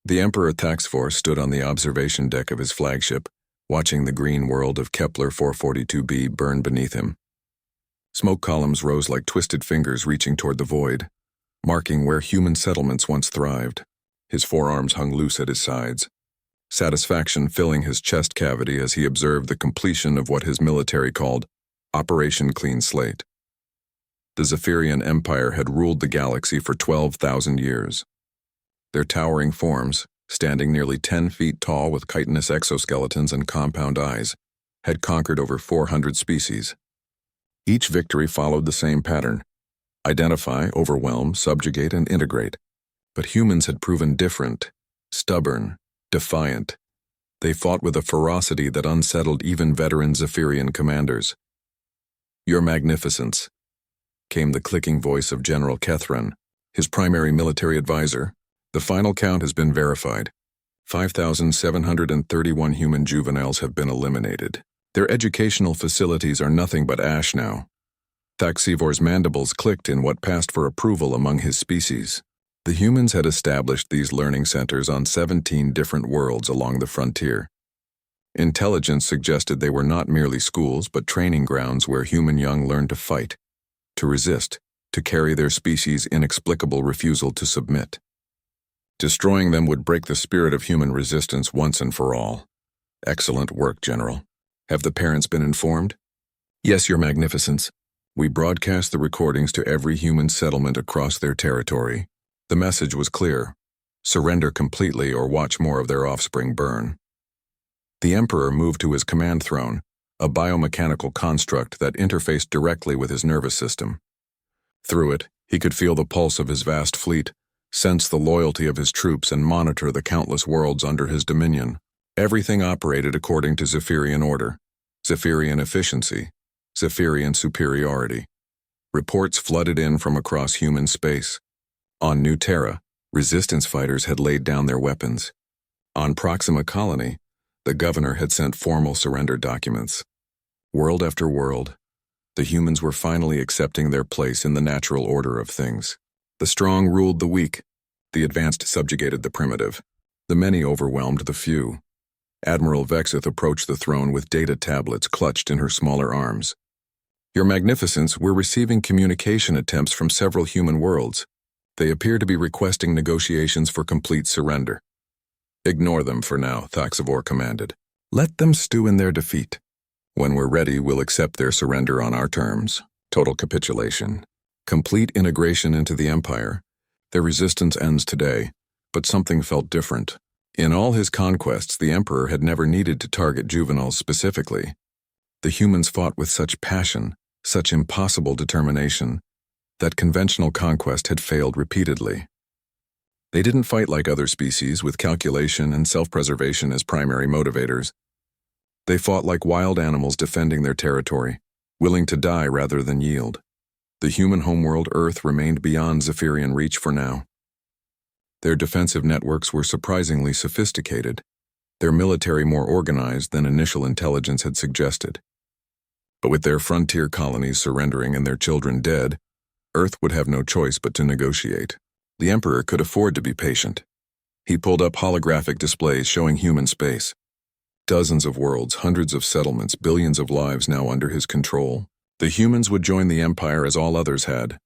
The Emperor Thaxfor stood on the observation deck of his flagship, watching the green world of Kepler 442b burn beneath him. Smoke columns rose like twisted fingers reaching toward the void, marking where human settlements once thrived. His forearms hung loose at his sides, satisfaction filling his chest cavity as he observed the completion of what his military called Operation Clean Slate. The Zephyrian Empire had ruled the galaxy for 12,000 years. Their towering forms, standing nearly 10 feet tall with chitinous exoskeletons and compound eyes, had conquered over 400 species. Each victory followed the same pattern: identify, overwhelm, subjugate, and integrate. But humans had proven different, stubborn, defiant. They fought with a ferocity that unsettled even veteran Zephyrian commanders. "Your Magnificence," came the clicking voice of General Kethran, his primary military advisor. "The final count has been verified. 5,731 human juveniles have been eliminated. Their educational facilities are nothing but ash now." Thaxivor's mandibles clicked in what passed for approval among his species. The humans had established these learning centers on 17 different worlds along the frontier. Intelligence suggested they were not merely schools but training grounds where human young learned to fight, to resist, to carry their species' inexplicable refusal to submit. Destroying them would break the spirit of human resistance once and for all. "Excellent work, General. Have the parents been informed?" "Yes, Your Magnificence. We broadcast the recordings to every human settlement across their territory." The message was clear: surrender completely or watch more of their offspring burn. The Emperor moved to his command throne, a biomechanical construct that interfaced directly with his nervous system. Through it, he could feel the pulse of his vast fleet, sense the loyalty of his troops, and monitor the countless worlds under his dominion. Everything operated according to Zephyrian order, Zephyrian efficiency, Zephyrian superiority. Reports flooded in from across human space. On New Terra, resistance fighters had laid down their weapons. On Proxima Colony, the governor had sent formal surrender documents. World after world, the humans were finally accepting their place in the natural order of things. The strong ruled the weak, the advanced subjugated the primitive, the many overwhelmed the few. Admiral Vexith approached the throne with data tablets clutched in her smaller arms. "Your Magnificence, we're receiving communication attempts from several human worlds. They appear to be requesting negotiations for complete surrender." "Ignore them for now," Thaxivor commanded. "Let them stew in their defeat. When we're ready, we'll accept their surrender on our terms. Total capitulation. Complete integration into the Empire. Their resistance ends today, but something felt different. In all his conquests, the Emperor had never needed to target juveniles specifically. The humans fought with such passion, such impossible determination, that conventional conquest had failed repeatedly. They didn't fight like other species, with calculation and self-preservation as primary motivators. They fought like wild animals defending their territory, willing to die rather than yield. The human homeworld Earth remained beyond Zephyrian reach for now. Their defensive networks were surprisingly sophisticated, their military more organized than initial intelligence had suggested. But with their frontier colonies surrendering and their children dead, Earth would have no choice but to negotiate. The Emperor could afford to be patient. He pulled up holographic displays showing human space. Dozens of worlds, hundreds of settlements, billions of lives now under his control. The humans would join the Empire as all others had,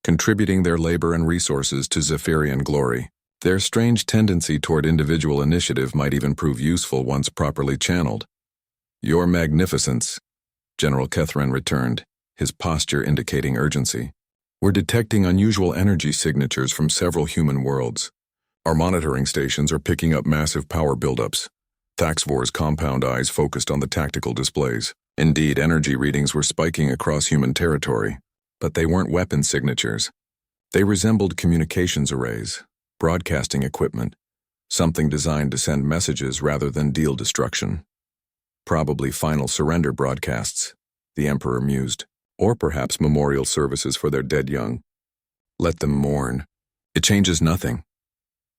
contributing their labor and resources to Zephyrian glory. Their strange tendency toward individual initiative might even prove useful once properly channeled. "Your Magnificence," General Kethran returned, his posture indicating urgency. "We're detecting unusual energy signatures from several human worlds. Our monitoring stations are picking up massive power buildups." Thaxvor's compound eyes focused on the tactical displays. Indeed, energy readings were spiking across human territory, but they weren't weapon signatures. They resembled communications arrays, broadcasting equipment, something designed to send messages rather than deal destruction. Probably final surrender broadcasts, the Emperor mused, or perhaps memorial services for their dead young. Let them mourn. It changes nothing.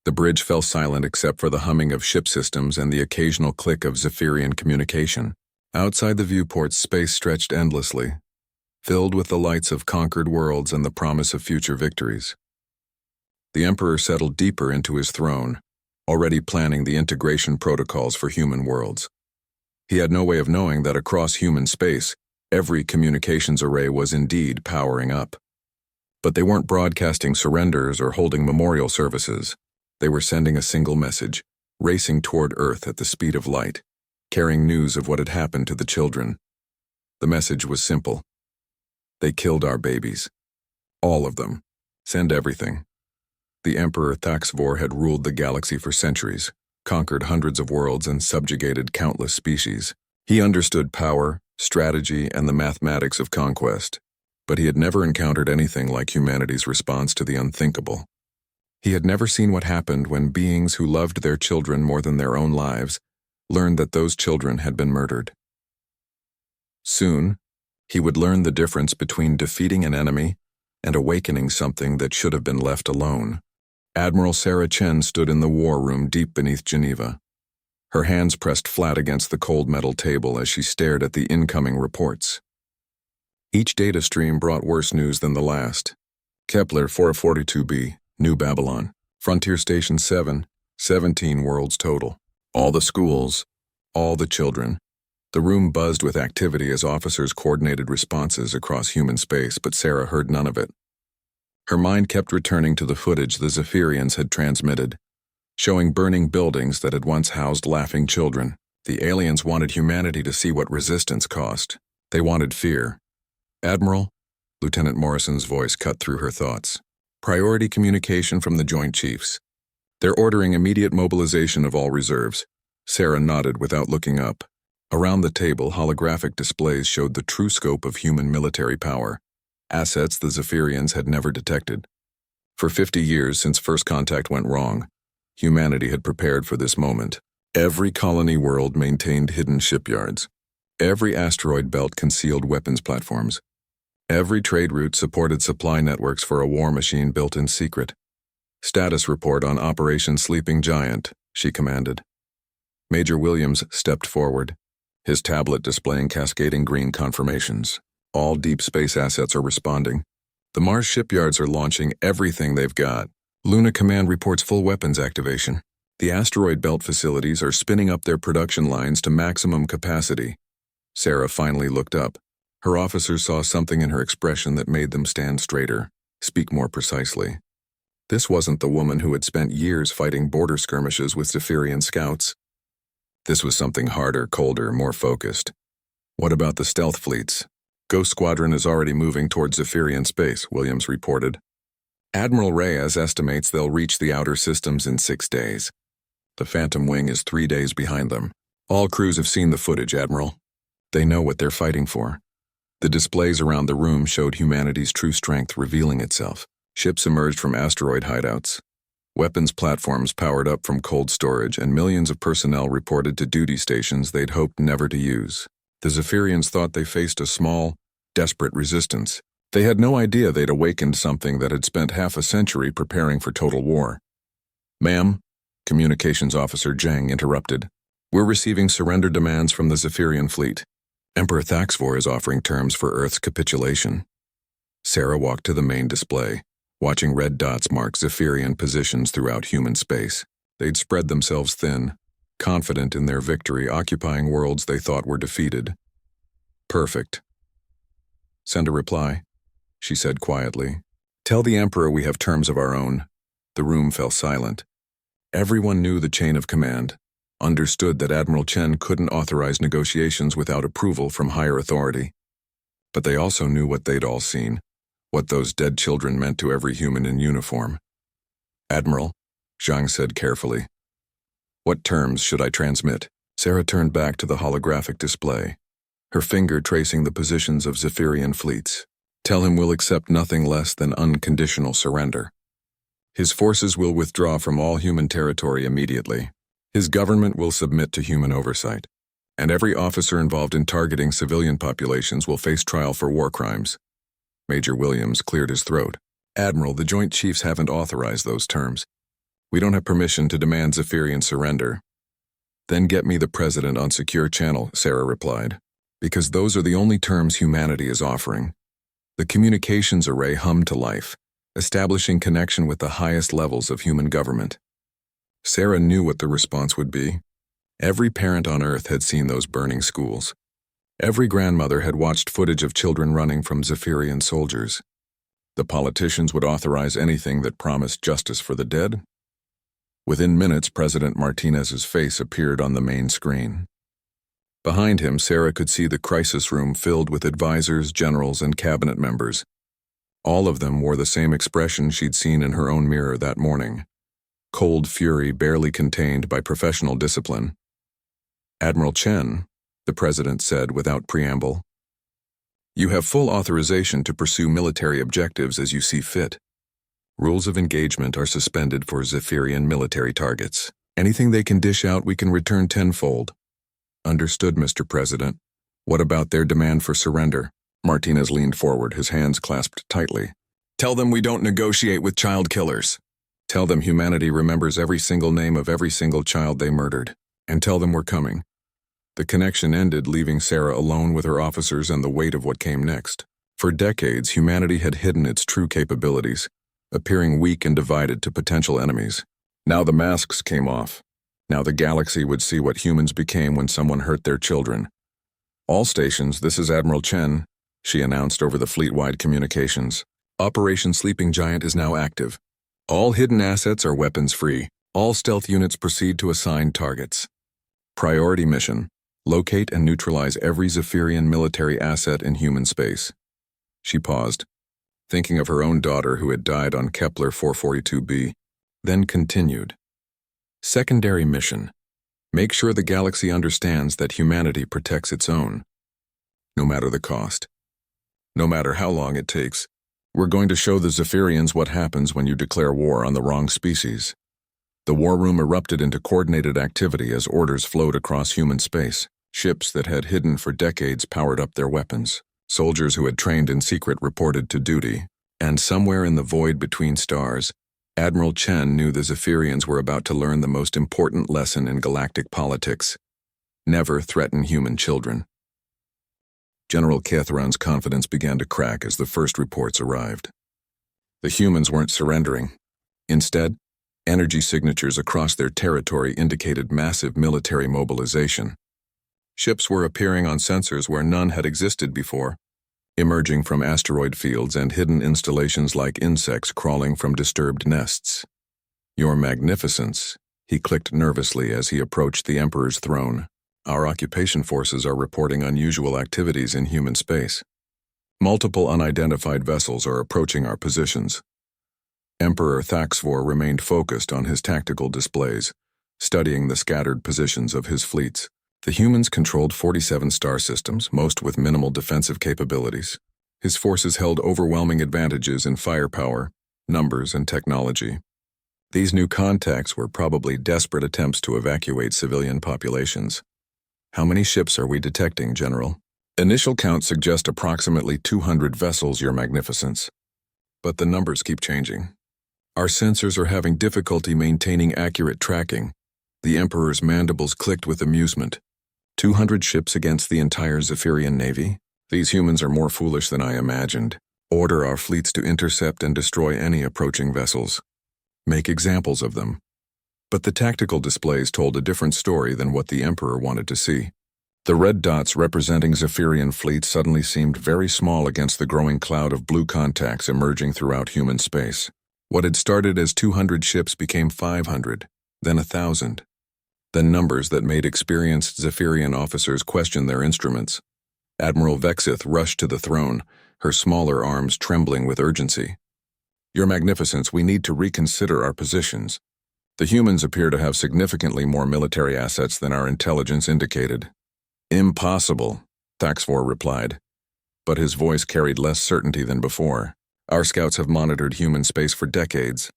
The bridge fell silent except for the humming of ship systems and the occasional click of Zephyrian communication. Outside the viewports, space stretched endlessly, filled with the lights of conquered worlds and the promise of future victories. The Emperor settled deeper into his throne, already planning the integration protocols for human worlds. He had no way of knowing that across human space, every communications array was indeed powering up. But they weren't broadcasting surrenders or holding memorial services. They were sending a single message, racing toward Earth at the speed of light, carrying news of what had happened to the children. The message was simple. They killed our babies. All of them. Send everything. The Emperor Thaxvor had ruled the galaxy for centuries, conquered hundreds of worlds and subjugated countless species. He understood power, strategy, and the mathematics of conquest, but he had never encountered anything like humanity's response to the unthinkable. He had never seen what happened when beings who loved their children more than their own lives learned that those children had been murdered. Soon, he would learn the difference between defeating an enemy and awakening something that should have been left alone. Admiral Sarah Chen stood in the war room deep beneath Geneva. Her hands pressed flat against the cold metal table as she stared at the incoming reports. Each data stream brought worse news than the last. Kepler 442b, New Babylon. Frontier Station 7, 17 worlds total. All the schools, all the children. The room buzzed with activity as officers coordinated responses across human space, but Sarah heard none of it. Her mind kept returning to the footage the Zephyrians had transmitted, showing burning buildings that had once housed laughing children. The aliens wanted humanity to see what resistance cost. They wanted fear. Admiral, Lieutenant Morrison's voice cut through her thoughts. Priority communication from the Joint Chiefs. They're ordering immediate mobilization of all reserves. Sarah nodded without looking up. Around the table, holographic displays showed the true scope of human military power, assets the Zephyrians had never detected. For 50 years since first contact went wrong, humanity had prepared for this moment. Every colony world maintained hidden shipyards. Every asteroid belt concealed weapons platforms. Every trade route supported supply networks for a war machine built in secret. Status report on Operation Sleeping Giant, she commanded. Major Williams stepped forward, his tablet displaying cascading green confirmations. All deep space assets are responding. The Mars shipyards are launching everything they've got. Luna Command reports full weapons activation. The asteroid belt facilities are spinning up their production lines to maximum capacity. Sarah finally looked up. Her officers saw something in her expression that made them stand straighter, speak more precisely. This wasn't the woman who had spent years fighting border skirmishes with Zephyrian scouts. This was something harder, colder, more focused. What about the stealth fleets? Ghost Squadron is already moving towards Zephyrian space, Williams reported. Admiral Reyes estimates they'll reach the outer systems in 6 days. The Phantom Wing is 3 days behind them. All crews have seen the footage, Admiral. They know what they're fighting for. The displays around the room showed humanity's true strength revealing itself. Ships emerged from asteroid hideouts. Weapons platforms powered up from cold storage, and millions of personnel reported to duty stations they'd hoped never to use. The Zephyrians thought they faced a small, desperate resistance. They had no idea they'd awakened something that had spent half a century preparing for total war. Ma'am, Communications Officer Zhang interrupted. We're receiving surrender demands from the Zephyrian fleet. Emperor Thaxvor is offering terms for Earth's capitulation. Sarah walked to the main display, watching red dots mark Zephyrian positions throughout human space. They'd spread themselves thin, confident in their victory, occupying worlds they thought were defeated. Perfect. Send a reply, she said quietly. Tell the Emperor we have terms of our own. The room fell silent. Everyone knew the chain of command, understood that Admiral Chen couldn't authorize negotiations without approval from higher authority. But they also knew what they'd all seen, what those dead children meant to every human in uniform. Admiral, Zhang said carefully. What terms should I transmit? Sarah turned back to the holographic display, her finger tracing the positions of Zephyrian fleets. Tell him we'll accept nothing less than unconditional surrender. His forces will withdraw from all human territory immediately. His government will submit to human oversight, and every officer involved in targeting civilian populations will face trial for war crimes. Major Williams cleared his throat. Admiral, the Joint Chiefs haven't authorized those terms. We don't have permission to demand Zephyrian surrender. Then get me the President on secure channel, Sarah replied, because those are the only terms humanity is offering. The communications array hummed to life, establishing connection with the highest levels of human government. Sarah knew what the response would be. Every parent on Earth had seen those burning schools. Every grandmother had watched footage of children running from Zephyrian soldiers. The politicians would authorize anything that promised justice for the dead. Within minutes, President Martinez's face appeared on the main screen. Behind him, Sarah could see the crisis room filled with advisors, generals, and cabinet members. All of them wore the same expression she'd seen in her own mirror that morning. Cold fury barely contained by professional discipline. "Admiral Chen," the president said without preamble, "you have full authorization to pursue military objectives as you see fit. Rules of engagement are suspended for Zephyrian military targets. Anything they can dish out, we can return tenfold." "Understood, Mr. President. What about their demand for surrender?" Martinez leaned forward, his hands clasped tightly. "Tell them we don't negotiate with child killers. Tell them humanity remembers every single name of every single child they murdered. And tell them we're coming." The connection ended, leaving Sarah alone with her officers and the weight of what came next. For decades, humanity had hidden its true capabilities, appearing weak and divided to potential enemies. Now the masks came off. Now the galaxy would see what humans became when someone hurt their children. "All stations, this is Admiral Chen," she announced over the fleet-wide communications. "Operation Sleeping Giant is now active. All hidden assets are weapons-free. All stealth units proceed to assigned targets. Priority mission: locate and neutralize every Zephyrian military asset in human space." She paused, thinking of her own daughter who had died on Kepler 442b, then continued. "Secondary mission: make sure the galaxy understands that humanity protects its own. No matter the cost. No matter how long it takes. We're going to show the Zephyrians what happens when you declare war on the wrong species." The war room erupted into coordinated activity as orders flowed across human space. Ships that had hidden for decades powered up their weapons. Soldiers who had trained in secret reported to duty. And somewhere in the void between stars, Admiral Chen knew the Zephyrians were about to learn the most important lesson in galactic politics: never threaten human children. General Cathron's confidence began to crack as the first reports arrived. The humans weren't surrendering. Instead, energy signatures across their territory indicated massive military mobilization. Ships were appearing on sensors where none had existed before, emerging from asteroid fields and hidden installations like insects crawling from disturbed nests. "Your Magnificence," he clicked nervously as he approached the Emperor's throne. "Our occupation forces are reporting unusual activities in human space. Multiple unidentified vessels are approaching our positions." Emperor Thaxvor remained focused on his tactical displays, studying the scattered positions of his fleets. The humans controlled 47 star systems, most with minimal defensive capabilities. His forces held overwhelming advantages in firepower, numbers, and technology. These new contacts were probably desperate attempts to evacuate civilian populations. "How many ships are we detecting, General?" "Initial counts suggest approximately 200 vessels, Your Magnificence. But the numbers keep changing. Our sensors are having difficulty maintaining accurate tracking." The Emperor's mandibles clicked with amusement. 200 ships against the entire Zephyrian navy? These humans are more foolish than I imagined. Order our fleets to intercept and destroy any approaching vessels. Make examples of them. But the tactical displays told a different story than what the Emperor wanted to see. The red dots representing Zephyrian fleets suddenly seemed very small against the growing cloud of blue contacts emerging throughout human space. What had started as 200 ships became 500, then 1,000. Then numbers that made experienced Zephyrian officers question their instruments. Admiral Vexith rushed to the throne, her smaller arms trembling with urgency. "Your Magnificence, we need to reconsider our positions. The humans appear to have significantly more military assets than our intelligence indicated." "Impossible," Thaxvor replied, but his voice carried less certainty than before. "Our scouts have monitored human space for decades.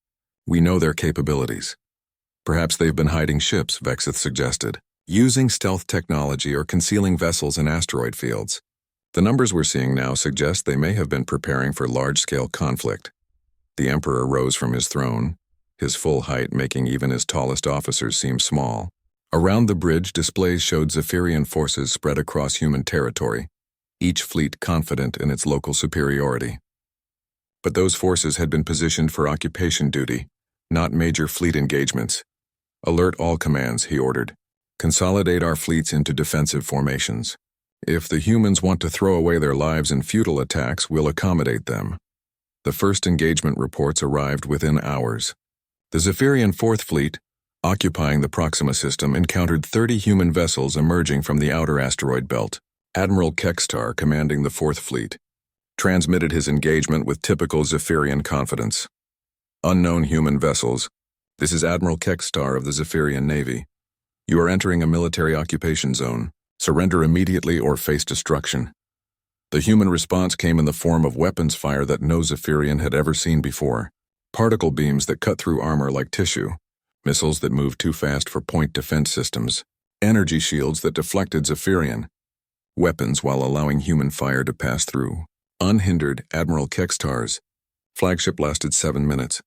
We know their capabilities." "Perhaps they've been hiding ships," Vexith suggested, "using stealth technology or concealing vessels in asteroid fields. The numbers we're seeing now suggest they may have been preparing for large-scale conflict." The Emperor rose from his throne, his full height making even his tallest officers seem small. Around the bridge, displays showed Zephyrian forces spread across human territory, each fleet confident in its local superiority. But those forces had been positioned for occupation duty, not major fleet engagements. Alert all commands, he ordered. Consolidate our fleets into defensive formations. If the humans want to throw away their lives in futile attacks, we'll accommodate them. The first engagement reports arrived within hours. The Zephyrian Fourth Fleet, occupying the Proxima system, encountered 30 human vessels emerging from the outer asteroid belt. Admiral Kekstar, commanding the Fourth Fleet, transmitted his engagement with typical Zephyrian confidence. Unknown human vessels. This is Admiral Kekstar of the Zephyrian Navy. You are entering a military occupation zone. Surrender immediately or face destruction. The human response came in the form of weapons fire that no Zephyrian had ever seen before. Particle beams that cut through armor like tissue. Missiles that moved too fast for point defense systems. Energy shields that deflected Zephyrian. Weapons while allowing human fire to pass through. Unhindered, Admiral Kekstar's flagship lasted 7 minutes.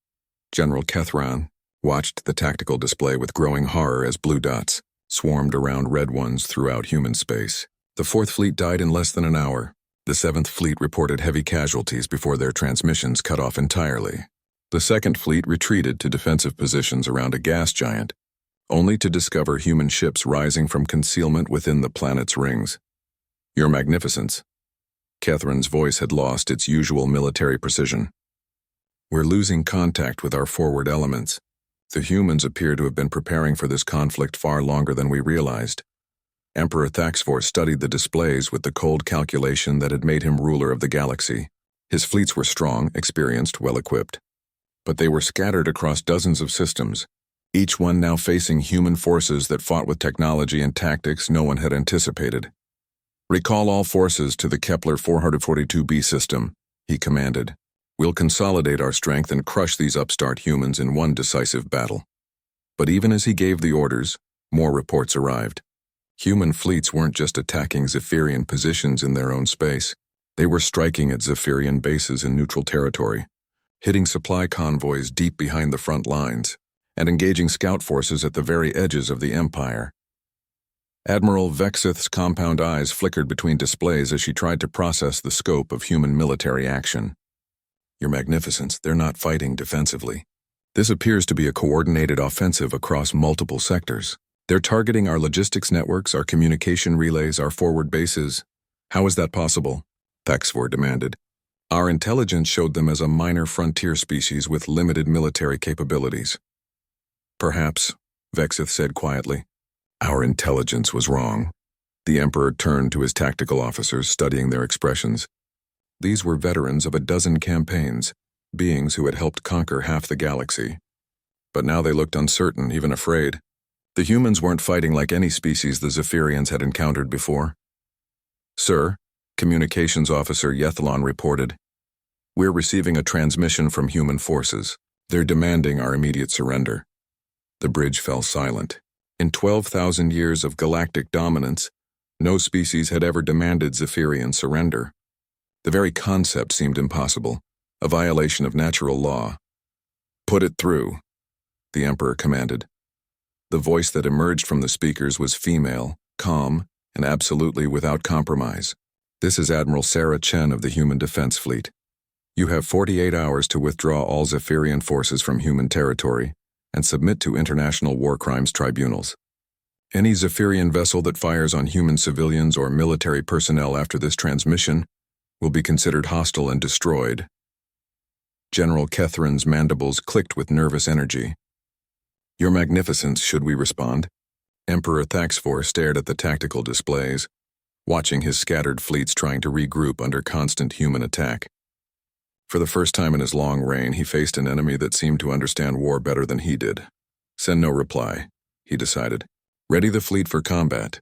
General Kethran watched the tactical display with growing horror as blue dots swarmed around red ones throughout human space. The Fourth Fleet died in less than an hour. The Seventh Fleet reported heavy casualties before their transmissions cut off entirely. The Second Fleet retreated to defensive positions around a gas giant, only to discover human ships rising from concealment within the planet's rings. Your Magnificence. Catherine's voice had lost its usual military precision. We're losing contact with our forward elements. The humans appear to have been preparing for this conflict far longer than we realized. Emperor Thaxfor studied the displays with the cold calculation that had made him ruler of the galaxy. His fleets were strong, experienced, well-equipped. But they were scattered across dozens of systems, each one now facing human forces that fought with technology and tactics no one had anticipated. Recall all forces to the Kepler 442b system, he commanded. We'll consolidate our strength and crush these upstart humans in one decisive battle. But even as he gave the orders, more reports arrived. Human fleets weren't just attacking Zephyrian positions in their own space. They were striking at Zephyrian bases in neutral territory, hitting supply convoys deep behind the front lines, and engaging scout forces at the very edges of the Empire. Admiral Vexith's compound eyes flickered between displays as she tried to process the scope of human military action. Your Magnificence, they're not fighting defensively. This appears to be a coordinated offensive across multiple sectors. They're targeting our logistics networks, our communication relays, our forward bases. How is that possible? Thaxfor demanded. Our intelligence showed them as a minor frontier species with limited military capabilities. Perhaps, Vexith said quietly. Our intelligence was wrong. The Emperor turned to his tactical officers, studying their expressions. These were veterans of a dozen campaigns, beings who had helped conquer half the galaxy. But now they looked uncertain, even afraid. The humans weren't fighting like any species the Zephyrians had encountered before. Sir, Communications Officer Yethlon reported. We're receiving a transmission from human forces. They're demanding our immediate surrender. The bridge fell silent. In 12,000 years of galactic dominance, no species had ever demanded Zephyrian surrender. The very concept seemed impossible, a violation of natural law. Put it through, the Emperor commanded. The voice that emerged from the speakers was female, calm, and absolutely without compromise. This is Admiral Sarah Chen of the Human Defense Fleet. You have 48 hours to withdraw all Zephyrian forces from human territory and submit to international war crimes tribunals. Any Zephyrian vessel that fires on human civilians or military personnel after this transmission will be considered hostile and destroyed. General Kethrin's mandibles clicked with nervous energy. Your Magnificence, should we respond? Emperor Thaxfor stared at the tactical displays, watching his scattered fleets trying to regroup under constant human attack. For the first time in his long reign, he faced an enemy that seemed to understand war better than he did. Send no reply, he decided. Ready the fleet for combat.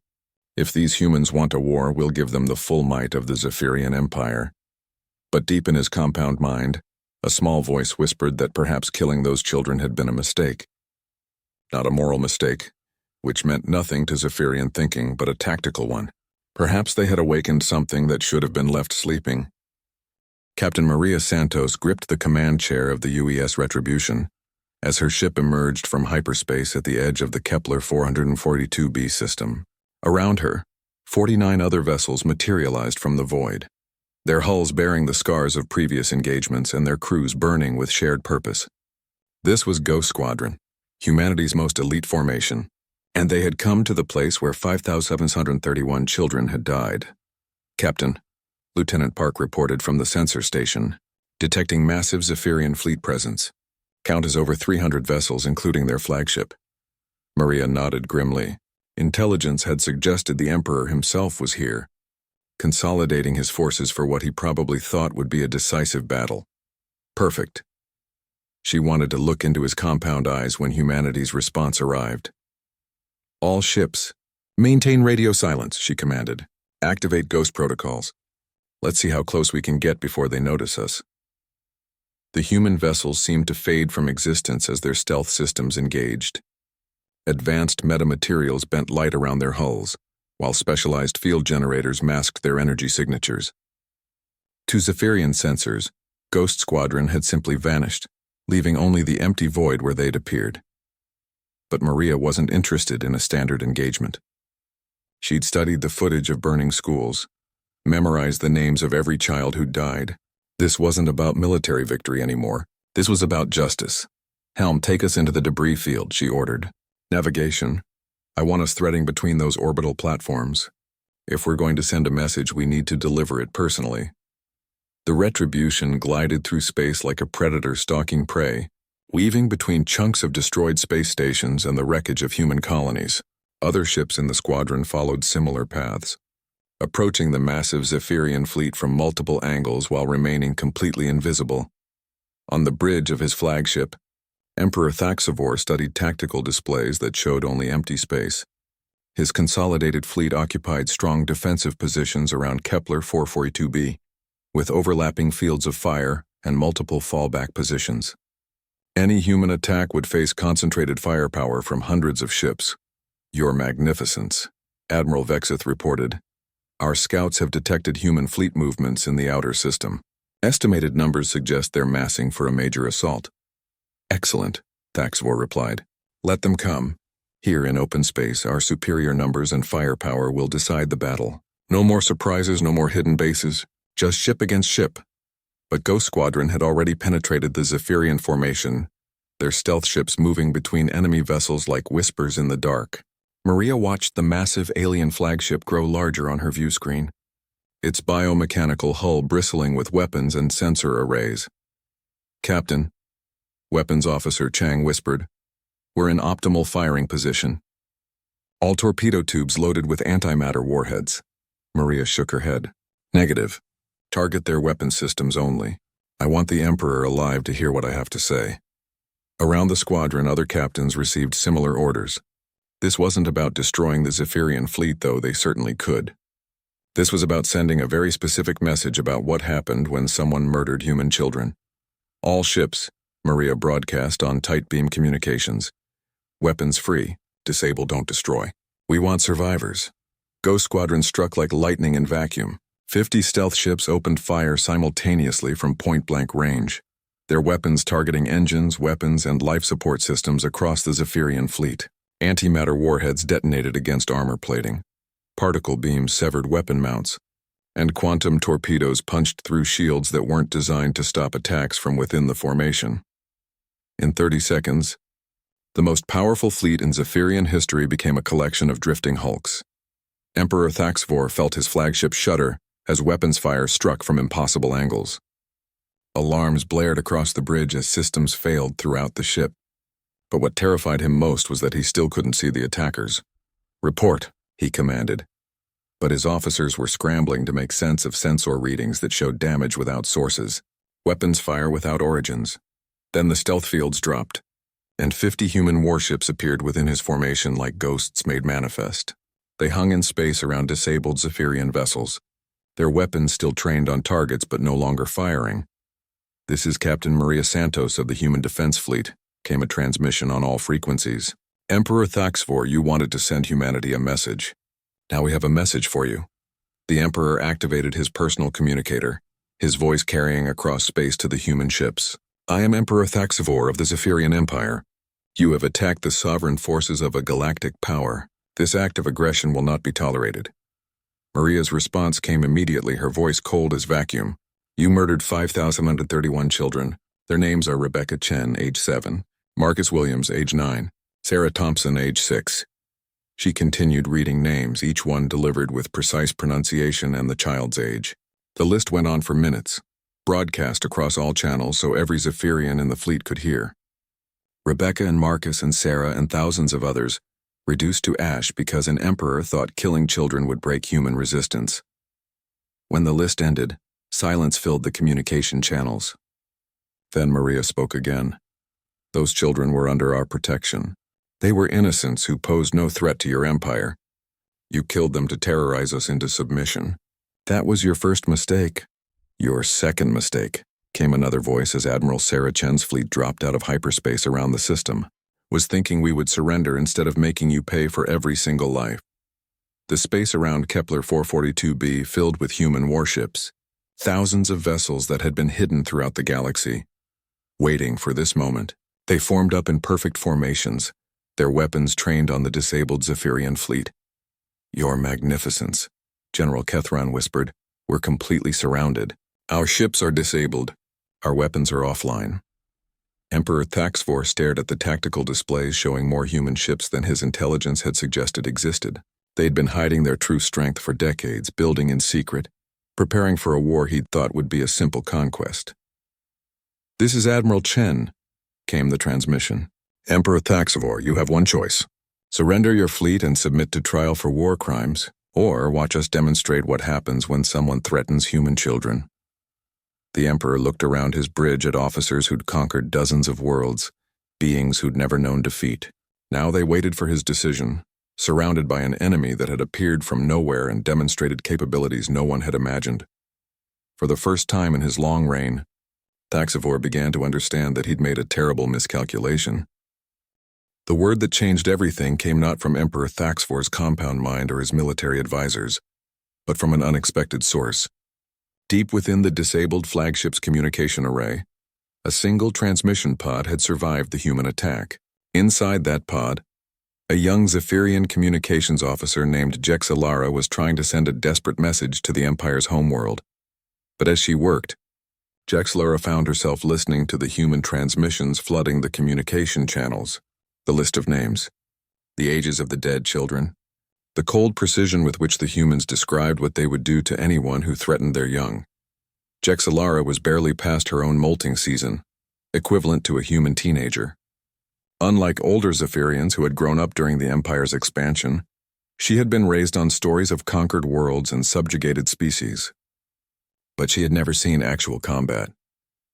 If these humans want a war, we'll give them the full might of the Zephyrian Empire. But deep in his compound mind, a small voice whispered that perhaps killing those children had been a mistake. Not a moral mistake, which meant nothing to Zephyrian thinking, but a tactical one. Perhaps they had awakened something that should have been left sleeping. Captain Maria Santos gripped the command chair of the UES Retribution as her ship emerged from hyperspace at the edge of the Kepler 442b system. Around her, 49 other vessels materialized from the void, their hulls bearing the scars of previous engagements and their crews burning with shared purpose. This was Ghost Squadron, humanity's most elite formation, and they had come to the place where 5,731 children had died. Captain, Lieutenant Park reported from the sensor station, detecting massive Zephyrian fleet presence. Count is over 300 vessels, including their flagship. Maria nodded grimly. Intelligence had suggested the Emperor himself was here, consolidating his forces for what he probably thought would be a decisive battle. Perfect. She wanted to look into his compound eyes when humanity's response arrived. All ships, maintain radio silence, she commanded. Activate ghost protocols. Let's see how close we can get before they notice us. The human vessels seemed to fade from existence as their stealth systems engaged. Advanced metamaterials bent light around their hulls, while specialized field generators masked their energy signatures. To Zephyrian sensors, Ghost Squadron had simply vanished, leaving only the empty void where they'd appeared. But Maria wasn't interested in a standard engagement. She'd studied the footage of burning schools, memorized the names of every child who'd died. This wasn't about military victory anymore. This was about justice. Helm, take us into the debris field, she ordered. Navigation. I want us threading between those orbital platforms. If we're going to send a message, we need to deliver it personally. The Retribution glided through space like a predator stalking prey, weaving between chunks of destroyed space stations and the wreckage of human colonies. Other ships in the squadron followed similar paths, approaching the massive Zephyrian fleet from multiple angles while remaining completely invisible. On the bridge of his flagship, Emperor Thaxivor studied tactical displays that showed only empty space. His consolidated fleet occupied strong defensive positions around Kepler 442b, with overlapping fields of fire and multiple fallback positions. Any human attack would face concentrated firepower from hundreds of ships. Your Magnificence, Admiral Vexith reported. Our scouts have detected human fleet movements in the outer system. Estimated numbers suggest they're massing for a major assault. Excellent, Thaxivor replied. Let them come. Here in open space, our superior numbers and firepower will decide the battle. No more surprises, no more hidden bases, just ship against ship. But Ghost Squadron had already penetrated the Zephyrian formation, their stealth ships moving between enemy vessels like whispers in the dark. Maria watched the massive alien flagship grow larger on her view screen, its biomechanical hull bristling with weapons and sensor arrays. Captain, Weapons Officer Chang whispered, we're in optimal firing position. All torpedo tubes loaded with antimatter warheads. Maria shook her head. Negative. Target their weapon systems only. I want the Emperor alive to hear what I have to say. Around the squadron, other captains received similar orders. This wasn't about destroying the Zephyrian fleet, though they certainly could. This was about sending a very specific message about what happened when someone murdered human children. All ships, Maria broadcast on tight beam communications. Weapons free, disable, don't destroy. We want survivors. Ghost Squadron struck like lightning in vacuum. 50 stealth ships opened fire simultaneously from point-blank range, their weapons targeting engines, weapons, and life support systems across the Zephyrian fleet. Antimatter warheads detonated against armor plating. Particle beams severed weapon mounts, and quantum torpedoes punched through shields that weren't designed to stop attacks from within the formation. In 30 seconds, the most powerful fleet in Zephyrian history became a collection of drifting hulks. Emperor Thaxivor felt his flagship shudder as weapons fire struck from impossible angles. Alarms blared across the bridge as systems failed throughout the ship. But what terrified him most was that he still couldn't see the attackers. Report, he commanded. But his officers were scrambling to make sense of sensor readings that showed damage without sources, weapons fire without origins. Then the stealth fields dropped, and 50 human warships appeared within his formation like ghosts made manifest. They hung in space around disabled Zephyrian vessels, their weapons still trained on targets but no longer firing. This is Captain Maria Santos of the Human Defense Fleet, came a transmission on all frequencies. Emperor Thaxivor, you wanted to send humanity a message. Now we have a message for you. The Emperor activated his personal communicator, his voice carrying across space to the human ships. I am Emperor Thaxivor of the Zephyrian Empire. You have attacked the sovereign forces of a galactic power. This act of aggression will not be tolerated. Maria's response came immediately, her voice cold as vacuum. You murdered 5,131 children. Their names are Rebecca Chen, age 7, Marcus Williams, age 9. Sarah Thompson, age 6. She continued reading names, each one delivered with precise pronunciation and the child's age. The list went on for minutes, broadcast across all channels so every Zephyrian in the fleet could hear. Rebecca and Marcus and Sarah and thousands of others, reduced to ash because an emperor thought killing children would break human resistance. When the list ended, silence filled the communication channels. Then Maria spoke again. Those children were under our protection. They were innocents who posed no threat to your empire. You killed them to terrorize us into submission. That was your first mistake. Your second mistake, came another voice as Admiral Sarah Chen's fleet dropped out of hyperspace around the system, was thinking we would surrender instead of making you pay for every single life. The space around Kepler 442b filled with human warships, thousands of vessels that had been hidden throughout the galaxy. Waiting for this moment, they formed up in perfect formations, their weapons trained on the disabled Zephyrian fleet. Your Magnificence, General Kethron whispered, we're completely surrounded. Our ships are disabled. Our weapons are offline. Emperor Thaxvor stared at the tactical displays showing more human ships than his intelligence had suggested existed. They'd been hiding their true strength for decades, building in secret, preparing for a war he'd thought would be a simple conquest. This is Admiral Chen, came the transmission. Emperor Thaxvor, you have one choice. Surrender your fleet and submit to trial for war crimes, or watch us demonstrate what happens when someone threatens human children. The Emperor looked around his bridge at officers who'd conquered dozens of worlds, beings who'd never known defeat. Now they waited for his decision, surrounded by an enemy that had appeared from nowhere and demonstrated capabilities no one had imagined. For the first time in his long reign, Thaxvor began to understand that he'd made a terrible miscalculation. The word that changed everything came not from Emperor Thaxvor's compound mind or his military advisors, but from an unexpected source. Deep within the disabled flagship's communication array, a single transmission pod had survived the human attack. Inside that pod, a young Zephyrian communications officer named Jexalara was trying to send a desperate message to the Empire's homeworld. But as she worked, Jexalara found herself listening to the human transmissions flooding the communication channels, the list of names, the ages of the dead children, the cold precision with which the humans described what they would do to anyone who threatened their young. Jexalara was barely past her own molting season, equivalent to a human teenager. Unlike older Zephyrians who had grown up during the Empire's expansion, she had been raised on stories of conquered worlds and subjugated species. But she had never seen actual combat,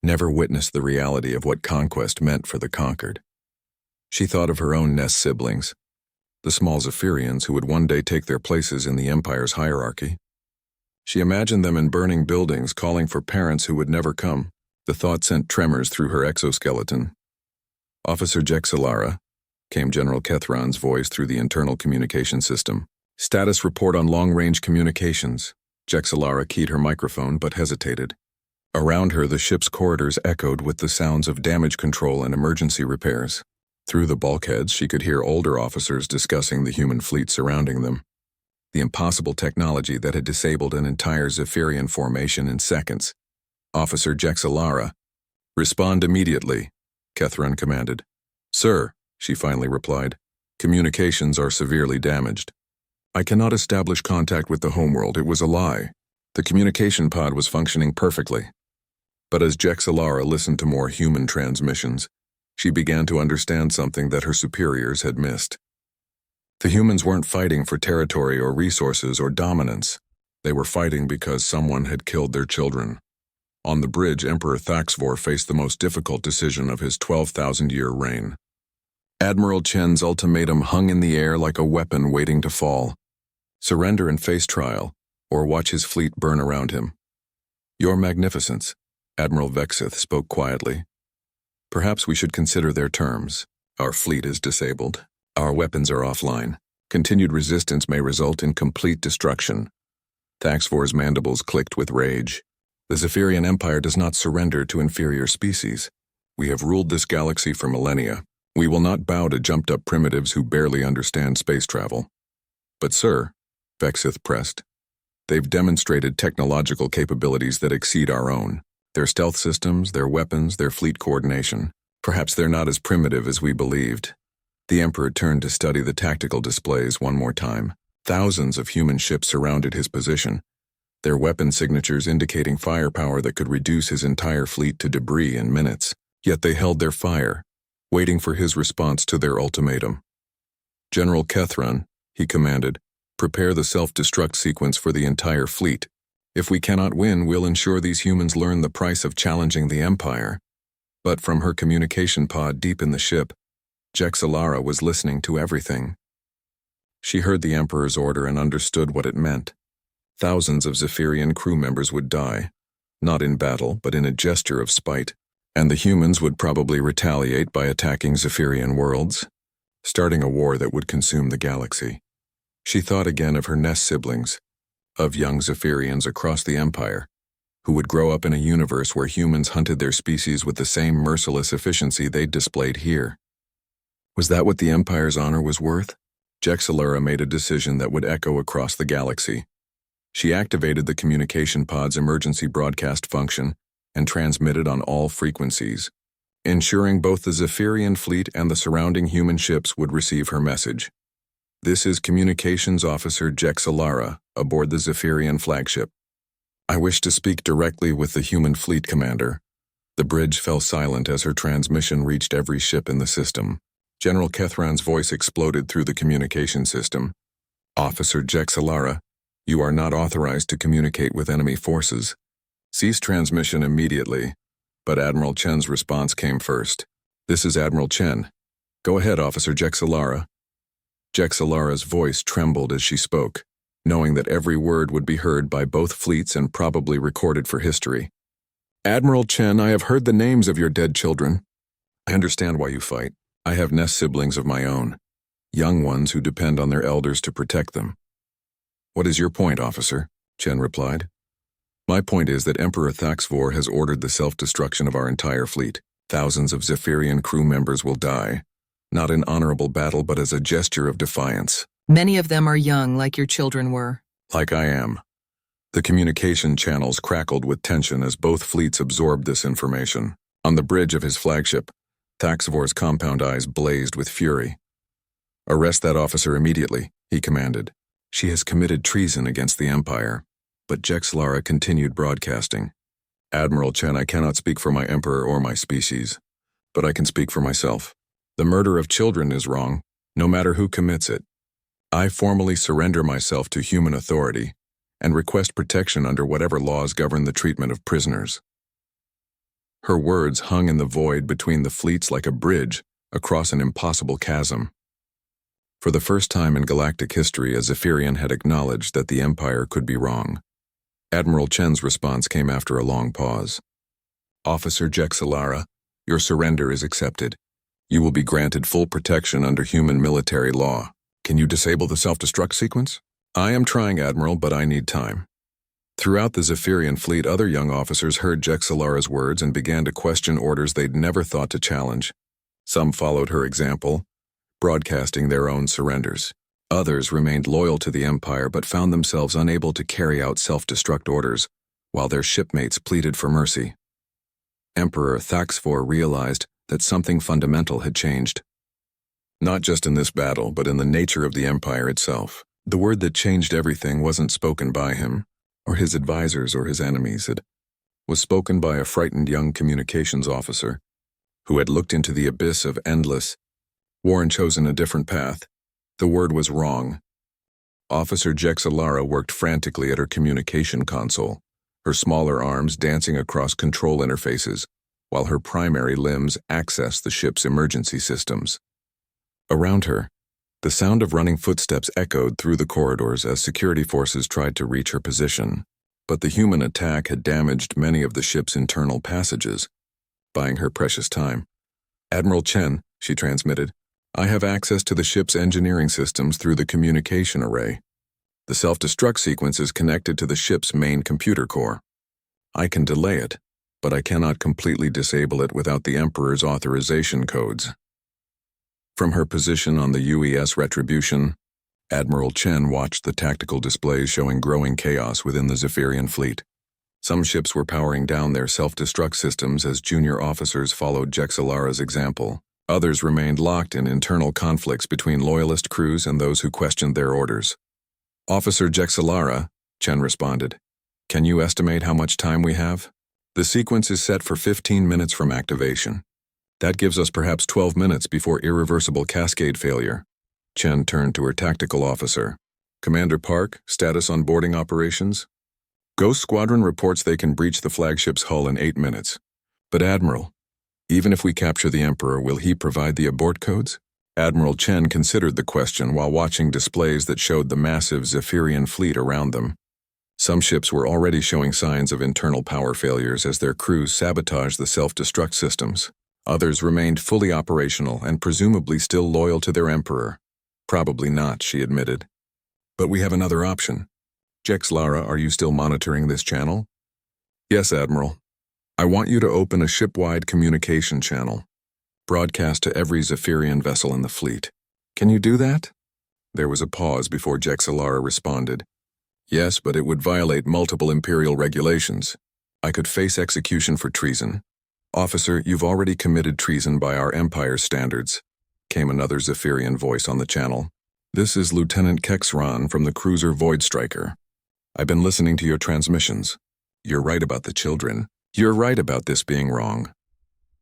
never witnessed the reality of what conquest meant for the conquered. She thought of her own nest siblings, the small Zephyrians who would one day take their places in the Empire's hierarchy. She imagined them in burning buildings calling for parents who would never come. The thought sent tremors through her exoskeleton. Officer Jexalara, came General Kethron's voice through the internal communication system. Status report on long-range communications. Jexalara keyed her microphone but hesitated. Around her, the ship's corridors echoed with the sounds of damage control and emergency repairs. Through the bulkheads, she could hear older officers discussing the human fleet surrounding them, the impossible technology that had disabled an entire Zephyrian formation in seconds. Officer Jexalara, respond immediately, Kethron commanded. Sir, she finally replied, communications are severely damaged. I cannot establish contact with the homeworld. It was a lie. The communication pod was functioning perfectly. But as Jexalara listened to more human transmissions, she began to understand something that her superiors had missed. The humans weren't fighting for territory or resources or dominance. They were fighting because someone had killed their children. On the bridge, Emperor Thaxvor faced the most difficult decision of his 12,000-year reign. Admiral Chen's ultimatum hung in the air like a weapon waiting to fall. Surrender and face trial, or watch his fleet burn around him. Your Magnificence, Admiral Vexith spoke quietly. Perhaps we should consider their terms. Our fleet is disabled. Our weapons are offline. Continued resistance may result in complete destruction. Thaxvor's mandibles clicked with rage. The Zephyrian Empire does not surrender to inferior species. We have ruled this galaxy for millennia. We will not bow to jumped-up primitives who barely understand space travel. But sir, Vexith pressed, they've demonstrated technological capabilities that exceed our own. Their stealth systems, their weapons, their fleet coordination. Perhaps they're not as primitive as we believed. The Emperor turned to study the tactical displays one more time. Thousands of human ships surrounded his position, their weapon signatures indicating firepower that could reduce his entire fleet to debris in minutes. Yet they held their fire, waiting for his response to their ultimatum. "General Kethran," he commanded, "prepare the self-destruct sequence for the entire fleet. If we cannot win, we'll ensure these humans learn the price of challenging the Empire." But from her communication pod deep in the ship, Jexalara was listening to everything. She heard the Emperor's order and understood what it meant. Thousands of Zephyrian crew members would die, not in battle, but in a gesture of spite. And the humans would probably retaliate by attacking Zephyrian worlds, starting a war that would consume the galaxy. She thought again of her Nest siblings, of young Zephyrians across the Empire, who would grow up in a universe where humans hunted their species with the same merciless efficiency they'd displayed here. Was that what the Empire's honor was worth? Jexalara made a decision that would echo across the galaxy. She activated the communication pod's emergency broadcast function and transmitted on all frequencies, ensuring both the Zephyrian fleet and the surrounding human ships would receive her message. "This is Communications Officer Jexalara aboard the Zephyrian flagship. I wish to speak directly with the human fleet commander." The bridge fell silent as her transmission reached every ship in the system. General Kethran's voice exploded through the communication system. "Officer Jexalara, you are not authorized to communicate with enemy forces. Cease transmission immediately." But Admiral Chen's response came first. "This is Admiral Chen. Go ahead, Officer Jexalara." Jexalara's voice trembled as she spoke, knowing that every word would be heard by both fleets and probably recorded for history. "Admiral Chen, I have heard the names of your dead children. I understand why you fight. I have Nest siblings of my own, young ones who depend on their elders to protect them." "What is your point, officer?" Chen replied. "My point is that Emperor Thaxvor has ordered the self-destruction of our entire fleet. Thousands of Zephyrian crew members will die, not in honorable battle but as a gesture of defiance." "Many of them are young, like your children were." "Like I am." The communication channels crackled with tension as both fleets absorbed this information. On the bridge of his flagship, Thaxvor's compound eyes blazed with fury. "Arrest that officer immediately," he commanded. "She has committed treason against the Empire." But Jexalara continued broadcasting. "Admiral Chen, I cannot speak for my Emperor or my species, but I can speak for myself. The murder of children is wrong, no matter who commits it. I formally surrender myself to human authority and request protection under whatever laws govern the treatment of prisoners." Her words hung in the void between the fleets like a bridge across an impossible chasm. For the first time in galactic history, a Zephyrian had acknowledged that the Empire could be wrong. Admiral Chen's response came after a long pause. "Officer Jexalara, your surrender is accepted. You will be granted full protection under human military law. Can you disable the self-destruct sequence?" "I am trying, Admiral, but I need time." Throughout the Zephyrian fleet, other young officers heard Jexalara's words and began to question orders they'd never thought to challenge. Some followed her example, broadcasting their own surrenders. Others remained loyal to the Empire but found themselves unable to carry out self-destruct orders, while their shipmates pleaded for mercy. Emperor Thaxvor realized that something fundamental had changed. Not just in this battle, but in the nature of the Empire itself. The word that changed everything wasn't spoken by him, or his advisors or his enemies. It was spoken by a frightened young communications officer who had looked into the abyss of endless war and chosen a different path. The word was wrong. Officer Jexalara worked frantically at her communication console, her smaller arms dancing across control interfaces, while her primary limbs accessed the ship's emergency systems. Around her, the sound of running footsteps echoed through the corridors as security forces tried to reach her position, but the human attack had damaged many of the ship's internal passages, buying her precious time. "Admiral Chen," she transmitted, "I have access to the ship's engineering systems through the communication array. The self-destruct sequence is connected to the ship's main computer core. I can delay it, but I cannot completely disable it without the Emperor's authorization codes." From her position on the UES Retribution, Admiral Chen watched the tactical displays showing growing chaos within the Zephyrian fleet. Some ships were powering down their self-destruct systems as junior officers followed Jexalara's example. Others remained locked in internal conflicts between loyalist crews and those who questioned their orders. "Officer Jexalara," Chen responded, "can you estimate how much time we have?" "The sequence is set for 15 minutes from activation. That gives us perhaps 12 minutes before irreversible cascade failure." Chen turned to her tactical officer. "Commander Park, status on boarding operations?" "Ghost Squadron reports they can breach the flagship's hull in 8 minutes. But Admiral, even if we capture the Emperor, will he provide the abort codes?" Admiral Chen considered the question while watching displays that showed the massive Zephyrian fleet around them. Some ships were already showing signs of internal power failures as their crews sabotaged the self-destruct systems. Others remained fully operational and presumably still loyal to their Emperor. "Probably not," she admitted. "But we have another option. Jexalara, are you still monitoring this channel?" "Yes, Admiral. I want you to open a ship-wide communication channel. Broadcast to every Zephyrian vessel in the fleet. Can you do that?" There was a pause before Jexalara responded. "Yes, but it would violate multiple Imperial regulations. I could face execution for treason." "Officer, you've already committed treason by our Empire's standards," came another Zephyrian voice on the channel. "This is Lieutenant Kexran from the cruiser Void Striker. I've been listening to your transmissions. You're right about the children. You're right about this being wrong."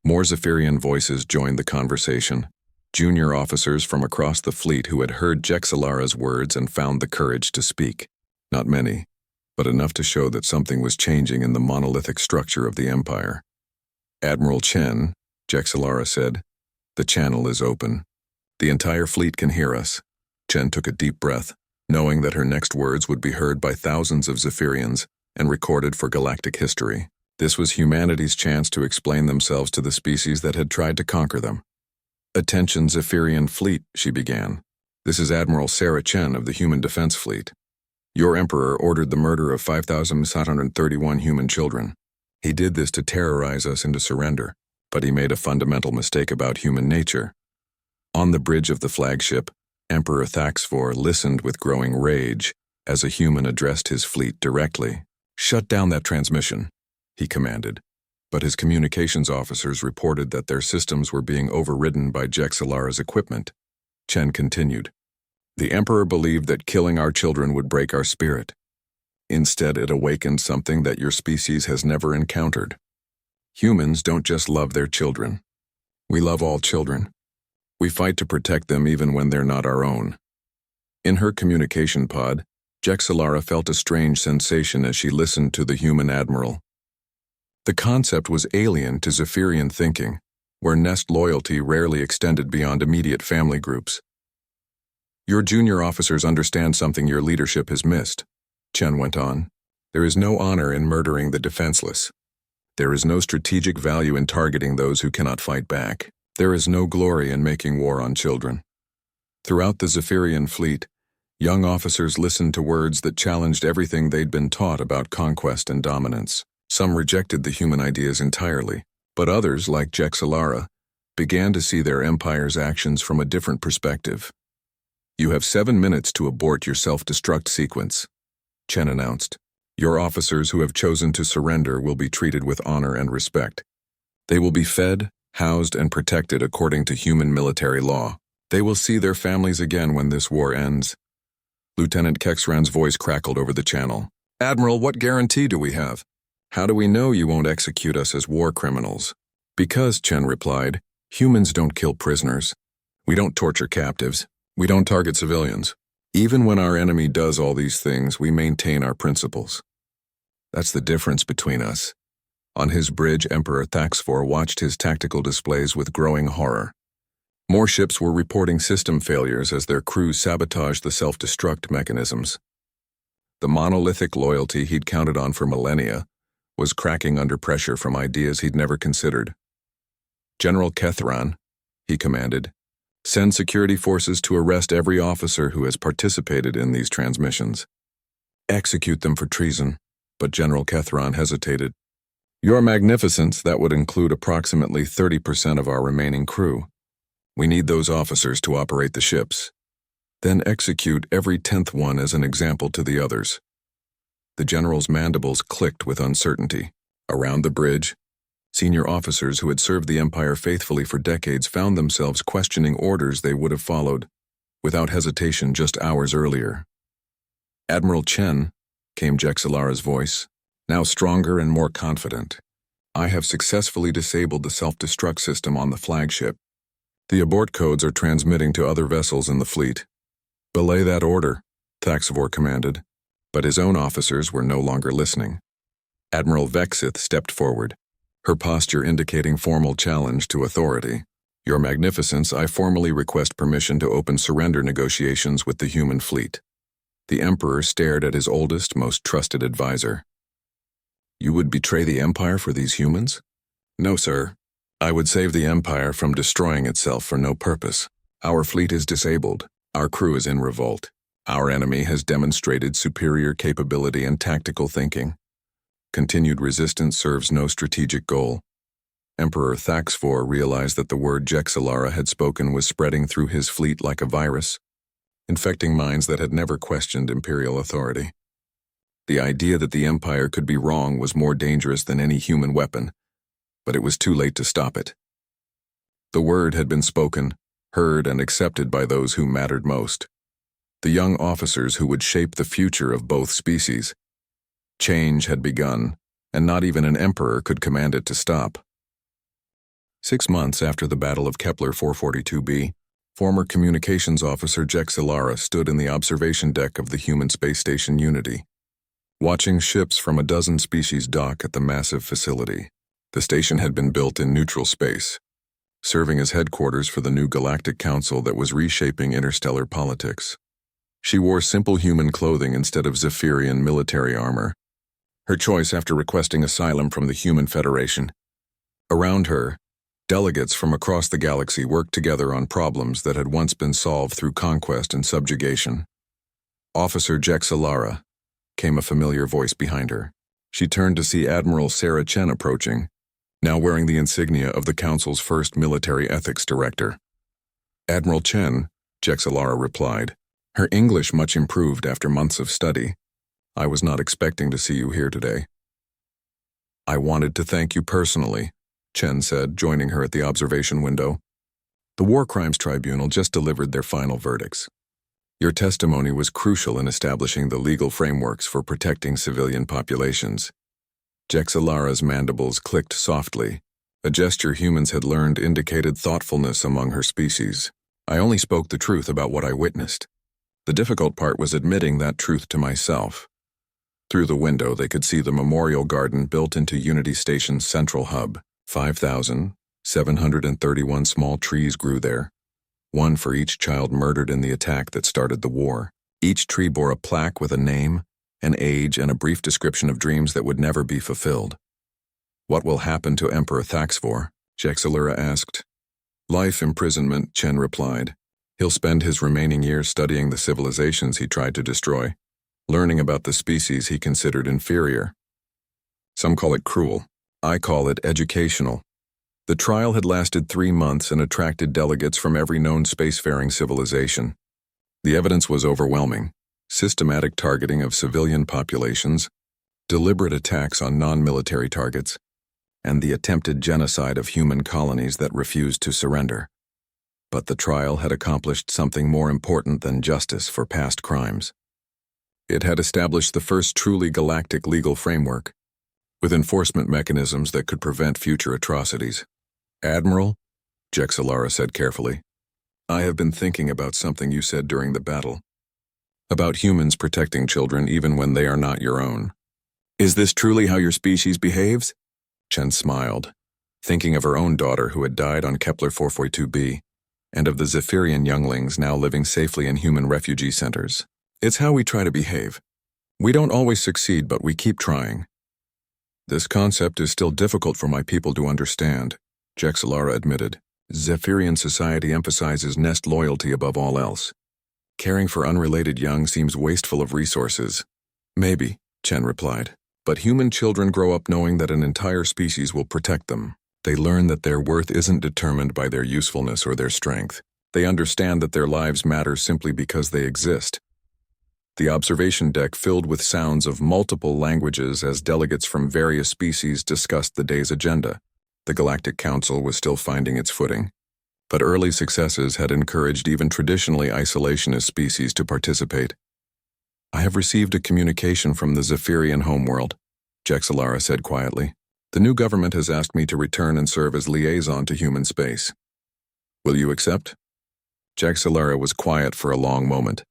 More Zephyrian voices joined the conversation. Junior officers from across the fleet who had heard Jexalara's words and found the courage to speak. Not many, but enough to show that something was changing in the monolithic structure of the Empire. "Admiral Chen," Jexalara said, "the channel is open. The entire fleet can hear us." Chen took a deep breath, knowing that her next words would be heard by thousands of Zephyrians and recorded for galactic history. This was humanity's chance to explain themselves to the species that had tried to conquer them. "Attention Zephyrian fleet," she began. "This is Admiral Sarah Chen of the Human Defense Fleet. Your Emperor ordered the murder of 5,731 human children. He did this to terrorize us into surrender, but he made a fundamental mistake about human nature." On the bridge of the flagship, Emperor Thaxfor listened with growing rage as a human addressed his fleet directly. "Shut down that transmission," he commanded, but his communications officers reported that their systems were being overridden by Jexalara's equipment. Chen continued, "The Emperor believed that killing our children would break our spirit. Instead, it awakened something that your species has never encountered. Humans don't just love their children. We love all children. We fight to protect them even when they're not our own." In her communication pod, Jexalara felt a strange sensation as she listened to the human admiral. The concept was alien to Zephyrian thinking, where nest loyalty rarely extended beyond immediate family groups. "Your junior officers understand something your leadership has missed," Chen went on. "There is no honor in murdering the defenseless. There is no strategic value in targeting those who cannot fight back. There is no glory in making war on children." Throughout the Zephyrian fleet, young officers listened to words that challenged everything they'd been taught about conquest and dominance. Some rejected the human ideas entirely, but others, like Jexalara, began to see their empire's actions from a different perspective. "You have 7 minutes to abort your self-destruct sequence," Chen announced. "Your officers who have chosen to surrender will be treated with honor and respect. They will be fed, housed, and protected according to human military law. They will see their families again when this war ends." Lieutenant Kexran's voice crackled over the channel. "Admiral, what guarantee do we have? How do we know you won't execute us as war criminals?" "Because," Chen replied, "humans don't kill prisoners. We don't torture captives. We don't target civilians. Even when our enemy does all these things, we maintain our principles. That's the difference between us." On his bridge, Emperor Thaxfor watched his tactical displays with growing horror. More ships were reporting system failures as their crews sabotaged the self-destruct mechanisms. The monolithic loyalty he'd counted on for millennia was cracking under pressure from ideas he'd never considered. "General Kethran," he commanded, "send security forces to arrest every officer who has participated in these transmissions. Execute them for treason." But General Kethran hesitated. "Your Magnificence, that would include approximately 30% of our remaining crew. We need those officers to operate the ships. Then execute every 10th one as an example to the others." The general's mandibles clicked with uncertainty. Around the bridge, senior officers who had served the Empire faithfully for decades found themselves questioning orders they would have followed, without hesitation, just hours earlier. "Admiral Chen," came Jexilara's voice, now stronger and more confident. "I have successfully disabled the self-destruct system on the flagship. The abort codes are transmitting to other vessels in the fleet." "Belay that order," Thaxivor commanded, but his own officers were no longer listening. Admiral Vexith stepped forward, her posture indicating formal challenge to authority. "Your Magnificence, I formally request permission to open surrender negotiations with the human fleet." The Emperor stared at his oldest, most trusted advisor. "You would betray the Empire for these humans?" "No, sir. I would save the Empire from destroying itself for no purpose. Our fleet is disabled. Our crew is in revolt. Our enemy has demonstrated superior capability and tactical thinking. Continued resistance serves no strategic goal." Emperor Thaxivor realized that the word Jexilara had spoken was spreading through his fleet like a virus, infecting minds that had never questioned imperial authority. The idea that the Empire could be wrong was more dangerous than any human weapon, but it was too late to stop it. The word had been spoken, heard, and accepted by those who mattered most. The young officers who would shape the future of both species. Change had begun, and not even an emperor could command it to stop. 6 months after the Battle of Kepler 442b, former communications officer Jexilara stood in the observation deck of the human space station Unity, watching ships from a dozen species dock at the massive facility. The station had been built in neutral space, serving as headquarters for the new galactic council that was reshaping interstellar politics. She wore simple human clothing instead of Zephyrian military armor, her choice after requesting asylum from the Human Federation. Around her, delegates from across the galaxy worked together on problems that had once been solved through conquest and subjugation. "Officer Jexilara," came a familiar voice behind her. She turned to see Admiral Sarah Chen approaching, now wearing the insignia of the Council's first military ethics director. "Admiral Chen," Jexilara replied, her English much improved after months of study. "I was not expecting to see you here today." "I wanted to thank you personally," Chen said, joining her at the observation window. "The War Crimes Tribunal just delivered their final verdicts. Your testimony was crucial in establishing the legal frameworks for protecting civilian populations." Jexilara's mandibles clicked softly, a gesture humans had learned indicated thoughtfulness among her species. "I only spoke the truth about what I witnessed. The difficult part was admitting that truth to myself." Through the window, they could see the memorial garden built into Unity Station's central hub. 5,731 small trees grew there, one for each child murdered in the attack that started the war. Each tree bore a plaque with a name, an age, and a brief description of dreams that would never be fulfilled. "What will happen to Emperor Thaxivor?" Jexilara asked. "Life imprisonment," Chen replied. "He'll spend his remaining years studying the civilizations he tried to destroy, learning about the species he considered inferior. Some call it cruel. I call it educational." The trial had lasted 3 months and attracted delegates from every known spacefaring civilization. The evidence was overwhelming: systematic targeting of civilian populations, deliberate attacks on non-military targets, and the attempted genocide of human colonies that refused to surrender. But the trial had accomplished something more important than justice for past crimes. It had established the first truly galactic legal framework, with enforcement mechanisms that could prevent future atrocities. "Admiral," Jexilara said carefully, "I have been thinking about something you said during the battle, about humans protecting children even when they are not your own. Is this truly how your species behaves?" Chen smiled, thinking of her own daughter who had died on Kepler 442b, and of the Zephyrian younglings now living safely in human refugee centers. "It's how we try to behave. We don't always succeed, but we keep trying." "This concept is still difficult for my people to understand," Jexilara admitted. "Zephyrian society emphasizes nest loyalty above all else. Caring for unrelated young seems wasteful of resources." "Maybe," Chen replied, "but human children grow up knowing that an entire species will protect them. They learn that their worth isn't determined by their usefulness or their strength. They understand that their lives matter simply because they exist." The observation deck filled with sounds of multiple languages as delegates from various species discussed the day's agenda. The Galactic Council was still finding its footing, but early successes had encouraged even traditionally isolationist species to participate. "I have received a communication from the Zephyrian homeworld," Jexalara said quietly. "The new government has asked me to return and serve as liaison to human space. Will you accept?" Jexalara was quiet for a long moment,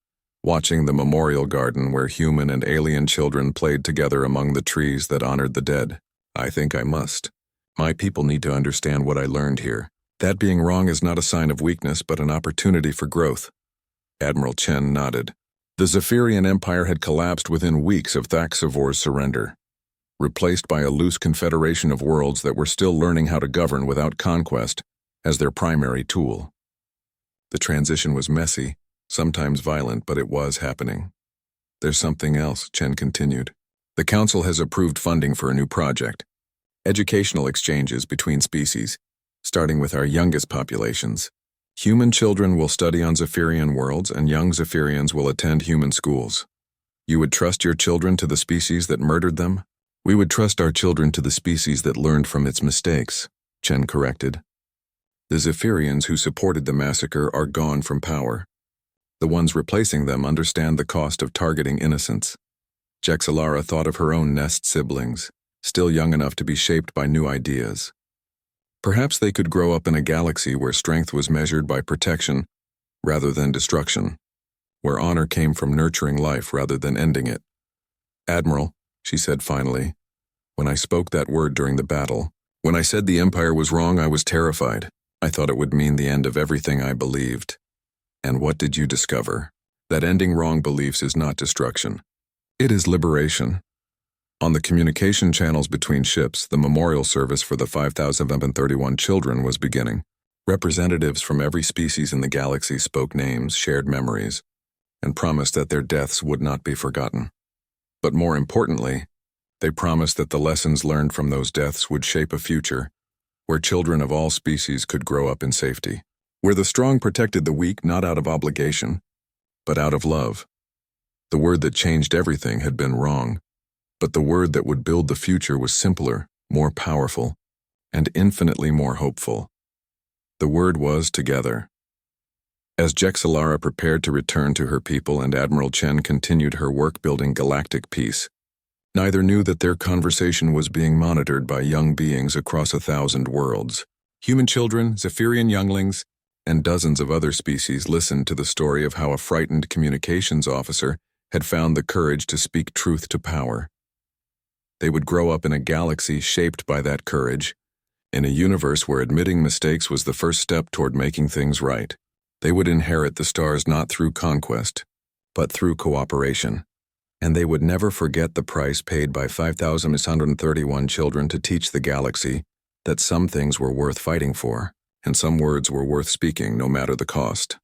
watching the memorial garden where human and alien children played together among the trees that honored the dead. "I think I must. My people need to understand what I learned here. That being wrong is not a sign of weakness, but an opportunity for growth." Admiral Chen nodded. The Zephyrian Empire had collapsed within weeks of Thaxivor's surrender, replaced by a loose confederation of worlds that were still learning how to govern without conquest as their primary tool. The transition was messy, sometimes violent, but it was happening. "There's something else," Chen continued. "The Council has approved funding for a new project. Educational exchanges between species, starting with our youngest populations. Human children will study on Zephyrian worlds, and young Zephyrians will attend human schools. You would trust your children to the species that murdered them?" "We would trust our children to the species that learned from its mistakes," Chen corrected. "The Zephyrians who supported the massacre are gone from power. The ones replacing them understand the cost of targeting innocents." Jexalara thought of her own nest siblings, still young enough to be shaped by new ideas. Perhaps they could grow up in a galaxy where strength was measured by protection rather than destruction, where honor came from nurturing life rather than ending it. "Admiral," she said finally, "when I spoke that word during the battle, when I said the Empire was wrong, I was terrified. I thought it would mean the end of everything I believed. And what did you discover? That ending wrong beliefs is not destruction. It is liberation." On the communication channels between ships, the memorial service for the 5,031 children was beginning. Representatives from every species in the galaxy spoke names, shared memories, and promised that their deaths would not be forgotten. But more importantly, they promised that the lessons learned from those deaths would shape a future where children of all species could grow up in safety, where the strong protected the weak not out of obligation, but out of love. The word that changed everything had been wrong, but the word that would build the future was simpler, more powerful, and infinitely more hopeful. The word was together. As Jexalara prepared to return to her people and Admiral Chen continued her work building galactic peace, neither knew that their conversation was being monitored by young beings across 1,000 worlds. Human children, Zephyrian younglings, and dozens of other species listened to the story of how a frightened communications officer had found the courage to speak truth to power. They would grow up in a galaxy shaped by that courage, in a universe where admitting mistakes was the first step toward making things right. They would inherit the stars not through conquest, but through cooperation. And they would never forget the price paid by 5,131 children to teach the galaxy that some things were worth fighting for, and some words were worth speaking no matter the cost.